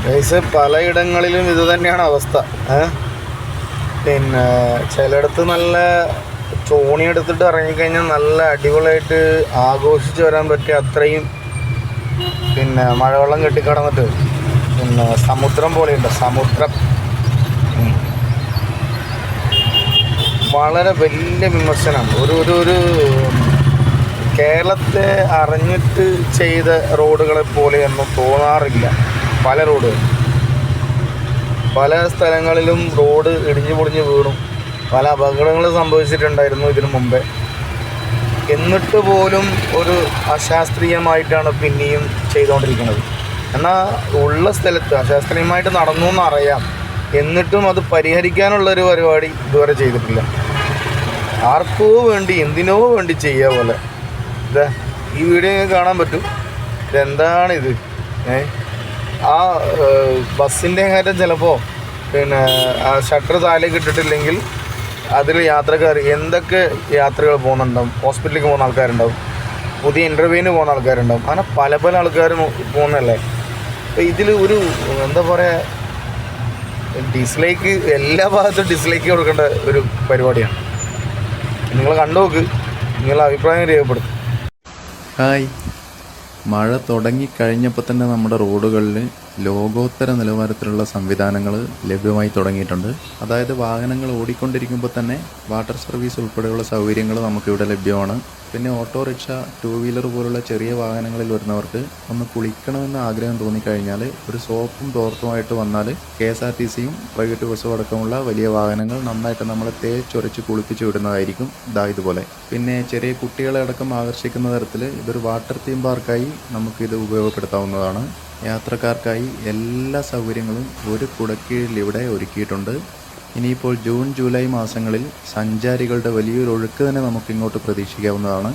Guys, പലയിടങ്ങളിലും ഇത് തന്നെയാണ് അവസ്ഥ. പിന്നെ ചിലയിടത്ത് നല്ല ചോണി എടുത്തിട്ട് ഇറങ്ങിക്കഴിഞ്ഞാൽ നല്ല അടിപൊളിയായിട്ട് ആഘോഷിച്ച് വരാൻ പറ്റിയ അത്രയും പിന്നെ മഴവെള്ളം കെട്ടിക്കിടന്നിട്ട് പിന്നെ സമുദ്രം പോലെയുണ്ട്. സമുദ്രം വളരെ വലിയ വിമർശനമാണ്. ഒരു കേരളത്തെ അറിഞ്ഞിട്ട് ചെയ്ത റോഡുകളെ പോലെയൊന്നും തോന്നാറില്ല. പല റോഡുകൾ പല സ്ഥലങ്ങളിലും റോഡ് ഇടിഞ്ഞു പൊളിഞ്ഞ് വീണു. പല അപകടങ്ങളും സംഭവിച്ചിട്ടുണ്ടായിരുന്നു ഇതിനു മുമ്പേ. എന്നിട്ട് പോലും ഒരു അശാസ്ത്രീയമായിട്ടാണ് പിന്നെയും ചെയ്തുകൊണ്ടിരിക്കുന്നത്. എന്നാൽ ഉള്ള സ്ഥലത്ത് അശാസ്ത്രീയമായിട്ട് നടന്നു എന്നറിയാം, എന്നിട്ടും അത് പരിഹരിക്കാനുള്ളൊരു പരിപാടി ഇതുവരെ ചെയ്തിട്ടില്ല. ആർക്കോ വേണ്ടി എന്തിനോ വേണ്ടി ചെയ്യുക പോലെ. ഇതാ ഈ വീഡിയോ കാണാൻ പറ്റും. ഇതെന്താണിത്? ആ ബസ്സിൻ്റെ കാര്യം ചിലപ്പോൾ പിന്നെ ആ ഷട്ടർ താഴേക്ക് ഇട്ടിട്ടില്ലെങ്കിൽ അതിൽ യാത്രക്കാർ എന്തൊക്കെ യാത്രകൾ പോകുന്നുണ്ടാവും. ഹോസ്പിറ്റലിലേക്ക് പോകുന്ന ആൾക്കാരുണ്ടാവും, പുതിയ ഇൻ്റർവ്യൂവിന് പോകുന്ന ആൾക്കാരുണ്ടാവും, അങ്ങനെ പല പല ആൾക്കാരും പോകുന്നതല്ലേ. അപ്പോൾ ഇതിൽ ഒരു എന്താ പറയുക, ഡിസ്ലൈക്ക് എല്ലാ ഭാഗത്തും ഡിസ്ലൈക്ക് കൊടുക്കേണ്ട ഒരു പരിപാടിയാണ്. നിങ്ങൾ കണ്ടു നോക്ക്, നിങ്ങളുടെ അഭിപ്രായം രേഖപ്പെടുത്തും. ഹായ്, മഴ തുടങ്ങിക്കഴിഞ്ഞപ്പോൾ തന്നെ നമ്മുടെ റോഡുകളിൽ ലോകോത്തര നിലവാരത്തിലുള്ള സംവിധാനങ്ങൾ ലഭ്യമായി തുടങ്ങിയിട്ടുണ്ട്. അതായത് വാഹനങ്ങൾ ഓടിക്കൊണ്ടിരിക്കുമ്പോൾ തന്നെ വാട്ടർ സർവീസ് ഉൾപ്പെടെയുള്ള സൗകര്യങ്ങൾ നമുക്കിവിടെ ലഭ്യമാണ്. പിന്നെ ഓട്ടോറിക്ഷ, ടൂ വീലർ പോലുള്ള ചെറിയ വാഹനങ്ങളിൽ വരുന്നവർക്ക് ഒന്ന് കുളിക്കണമെന്ന് ആഗ്രഹം തോന്നിക്കഴിഞ്ഞാൽ ഒരു സോപ്പും തോർത്തുമായിട്ട് വന്നാൽ KSRTCയും പ്രൈവറ്റ് ബസ്സും അടക്കമുള്ള വലിയ വാഹനങ്ങൾ നന്നായിട്ട് നമ്മളെ തേച്ചൊരച്ച് കുളിപ്പിച്ച് വിടുന്നതായിരിക്കും. ഇതുപോലെ. പിന്നെ ചെറിയ കുട്ടികളെ അടക്കം ആകർഷിക്കുന്ന തരത്തിൽ ഇതൊരു വാട്ടർ തീം പാർക്കായി നമുക്കിത് ഉപയോഗപ്പെടുത്താവുന്നതാണ്. യാത്രക്കാർക്കായി എല്ലാ സൗകര്യങ്ങളും ഒരു കുടക്കീഴിൽ ഇവിടെ ഒരുക്കിയിട്ടുണ്ട്. ഇനിയിപ്പോൾ ജൂൺ ജൂലൈ മാസങ്ങളിൽ സഞ്ചാരികളുടെ വലിയൊരു ഒഴുക്ക് തന്നെ നമുക്കിങ്ങോട്ട് പ്രതീക്ഷിക്കാവുന്നതാണ്.